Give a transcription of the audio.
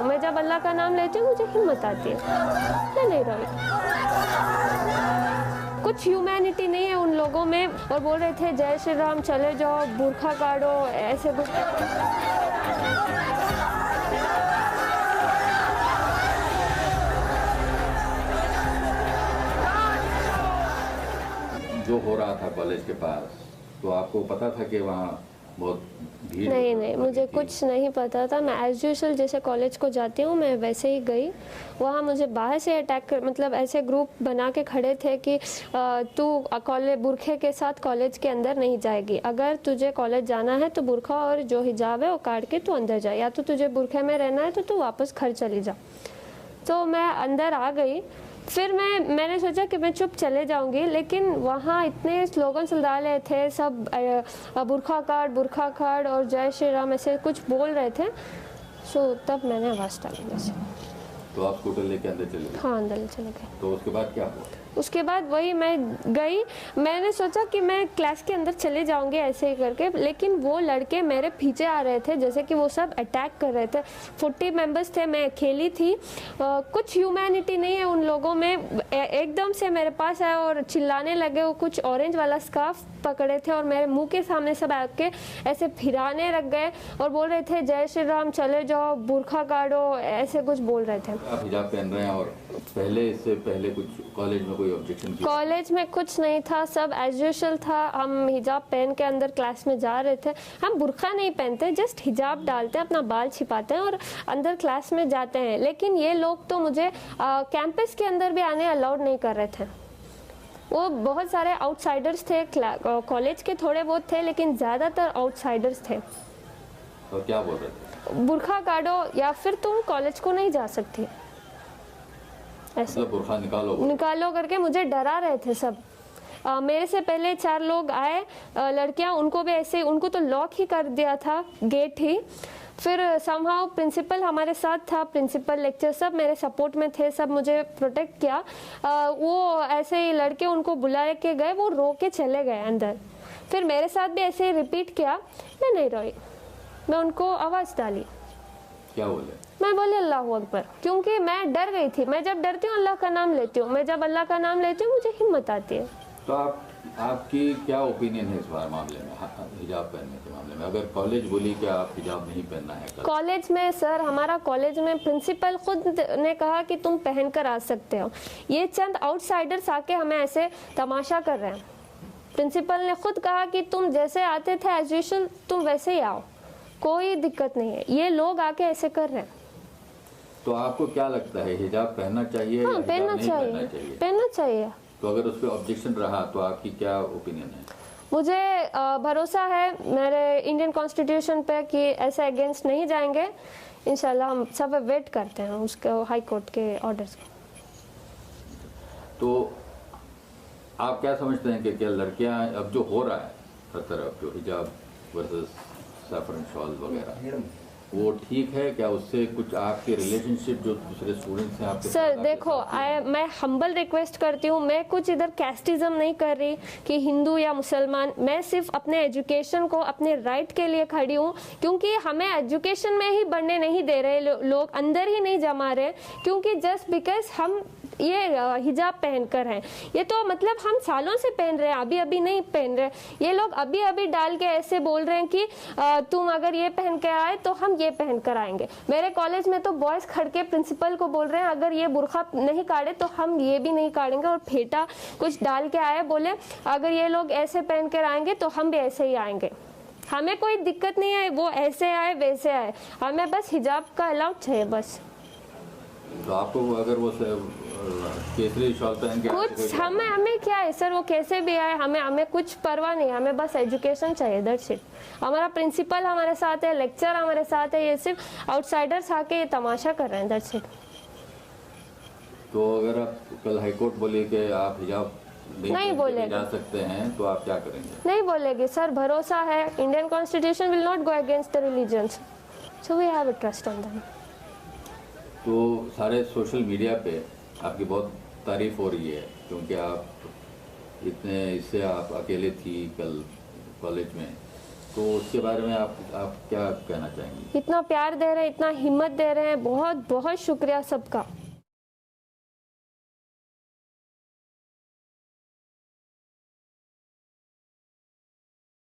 मैं जब अल्लाह का नाम लेती हूँ मुझे हिम्मत आती है, मैं नहीं रोई। कुछ ह्यूमैनिटी नहीं है उन लोगों में। और बोल रहे थे जय श्री राम, चले जाओ, बुर्खा काटो, ऐसे कुछ। जो हो रहा था कॉलेज के पास, तो आपको पता था कि वहाँ बहुत भीड़? नहीं, मुझे कुछ नहीं पता था। मैं एज यूजुअल जैसे कॉलेज को जाती हूँ मैं वैसे ही गई। वहाँ मुझे बाहर से अटैक कर, मतलब ऐसे ग्रुप बना के खड़े थे कि तू कॉलेज बुरखे के साथ कॉलेज के अंदर नहीं जाएगी, अगर तुझे कॉलेज जाना है तो बुरखा और जो हिजाब है वो काट के तू अंदर जा, या तो तुझे बुरखे में रहना है तो तू वापस घर चली जा। तो मैं अंदर आ गई। फिर मैंने सोचा कि मैं चुप चले जाऊंगी, लेकिन वहाँ इतने स्लोगन सुलझा रहे थे सब, बुरखा काट और जय श्री राम ऐसे कुछ बोल रहे थे। सो तब मैंने आवाज़ डाली जैसे। तो आप स्कूटर लेके अंदर चले गए? हाँ, अंदर चले गए। तो उसके बाद क्या हुआ? उसके बाद वही मैं गई, मैंने सोचा कि मैं क्लास के अंदर चले जाऊंगी ऐसे ही करके, लेकिन वो लड़के मेरे पीछे आ रहे थे, जैसे कि वो सब अटैक कर रहे थे। 40 मेंबर्स थे, मैं अकेली थी। कुछ ह्यूमैनिटी नहीं है उन लोगों में। एकदम से मेरे पास आए और चिल्लाने लगे। वो कुछ ऑरेंज वाला स्कार्फ पकड़े थे और मेरे मुंह के सामने सब आके ऐसे फिराने लग गए और बोल रहे थे जय श्री राम, चले जाओ, बुरखा काटो, ऐसे कुछ बोल रहे थे। आप हिजाब पहन रहे हैं और इससे पहले कुछ कॉलेज में कोई ऑब्जेक्शन किया? कॉलेज में कुछ नहीं था, सब एज यूजुअल था। हम हिजाब पहन के अंदर क्लास में जा रहे थे। हम बुरखा नहीं पहनते, जस्ट हिजाब डालते हैं, अपना बाल छिपाते हैं और अंदर क्लास में जाते हैं। लेकिन ये लोग तो मुझे कैंपस के अंदर भी आने अलाउड नहीं कर रहे थे। वो बहुत सारे आउटसाइडर्स थे, कॉलेज के थोड़े बहुत थे, लेकिन ज़्यादातर आउटसाइडर्स थे। तो क्या बोल रहे थे? बुरखा काटो या फिर तुम कॉलेज को नहीं जा सकती, ऐसे मतलब बुरखा निकालो करके मुझे डरा रहे थे सब। मेरे से पहले 4 लोग आए, लड़कियां, उनको भी ऐसे, उनको तो लॉक ही कर दिया था, गेट ही। फिर समहाउ प्रिंसिपल हमारे साथ था, प्रिंसिपल, लेक्चर सब मेरे सपोर्ट में थे, सब मुझे प्रोटेक्ट किया। वो ऐसे ही लड़के उनको बुला के गए, वो रो के चले गए अंदर। फिर मेरे साथ भी ऐसे ही रिपीट किया, मैं नहीं रोई, मैं उनको आवाज़ डाली। क्या बोले? मैं बोले अल्लाह अकबर, क्योंकि मैं डर गई थी। मैं जब डरती हूँ अल्लाह का नाम लेती हूँ, मैं जब अल्लाह का नाम लेती हूँ मुझे हिम्मत आती है। तो आपकी क्या ओपिनियन है इस बार मामले में, हिजाब पहनने के मामले में? अगर कॉलेज बोली कि आप हिजाब नहीं पहनना है कॉलेज में, सर हमारा कॉलेज में प्रिंसिपल खुद ने कहा कि तुम पहन कर आ सकते हो। ये चंद आउटसाइडर्स आके हमें ऐसे तमाशा कर रहे हैं। प्रिंसिपल ने खुद कहा कि तुम जैसे आते थे एज यूजुअल तुम वैसे ही आओ, कोई दिक्कत नहीं है। ये लोग आके ऐसे कर रहे हैं। तो आपको क्या लगता है, हिजाब पहनना चाहिए? हाँ, पहनना चाहिए। तो अगर उस पर ऑब्जेक्शन रहा तो आपकी क्या ओपिनियन है? मुझे भरोसा है मेरे इंडियन कॉन्स्टिट्यूशन पे कि ऐसे अगेंस्ट नहीं जाएंगे। इंशाल्लाह हम सब वेट करते हैं उसके हाई कोर्ट के ऑर्डर्स को। तो आप क्या समझते हैं कि क्या लड़कियां, अब जो हो रहा है हर तरफ, जो हिजाब वर्सेस सैफरन शॉल वगैरह, वो ठीक है क्या? उससे कुछ आपके रिलेशनशिप जो दूसरे स्टूडेंट्स हैं आपके? सर देखो, मैं हम्बल रिक्वेस्ट करती हूँ, मैं कुछ इधर कैस्टिज्म नहीं कर रही कि हिंदू या मुसलमान। मैं सिर्फ अपने एजुकेशन को, अपने राइट के लिए खड़ी हूँ, क्योंकि हमें एजुकेशन में ही बढ़ने नहीं दे रहे लोग, अंदर ही नहीं जमा रहे, क्योंकि जस्ट बिकॉज हम ये हिजाब पहनकर हैं। ये तो मतलब हम सालों से पहन रहे हैं, अभी अभी नहीं पहन रहे। ये लोग अभी अभी डाल के ऐसे बोल रहे हैं कि तुम अगर ये पहन के आए तो हम ये पहन कर आएंगे। मेरे कॉलेज में तो बॉयज खड़ के प्रिंसिपल को बोल रहे हैं अगर ये बुरखा नहीं काटे तो हम ये भी नहीं काटेंगे, और फेटा कुछ डाल के आए, बोले अगर ये लोग ऐसे पहन कर आएंगे तो हम भी ऐसे ही आएंगे। हमें कोई दिक्कत नहीं है, वो ऐसे आए वैसे आए, हमें बस हिजाब का अलाउड चाहिए बस। तो आपको अगर वो केसरी शॉल पहन के कुछ हमें क्या है सर, वो कैसे भी आए, हमें कुछ परवाह नहीं, हमें बस एजुकेशन चाहिए, दैट्स इट। हमारा प्रिंसिपल हमारे साथ है, लेक्चर हमारे साथ है, ये सिर्फ आउटसाइडर्स आके ये तमाशा कर रहे हैं, दैट्स इट। तो अगर आप कल हाईकोर्ट बोले कि आप हिजाब नहीं बोलेगी, जा सकते हैं, तो आप क्या करेंगे? नहीं बोलेगी सर, भरोसा है, Indian constitution will not go against the religions, so we have a trust on them. तो सारे सोशल मीडिया पे आपकी बहुत तारीफ हो रही है, क्योंकि आप इससे आप अकेले थी कल कॉलेज में, तो उसके बारे में आप क्या कहना चाहेंगे? इतना प्यार दे रहे हैं, इतना हिम्मत दे रहे हैं, बहुत बहुत शुक्रिया सबका।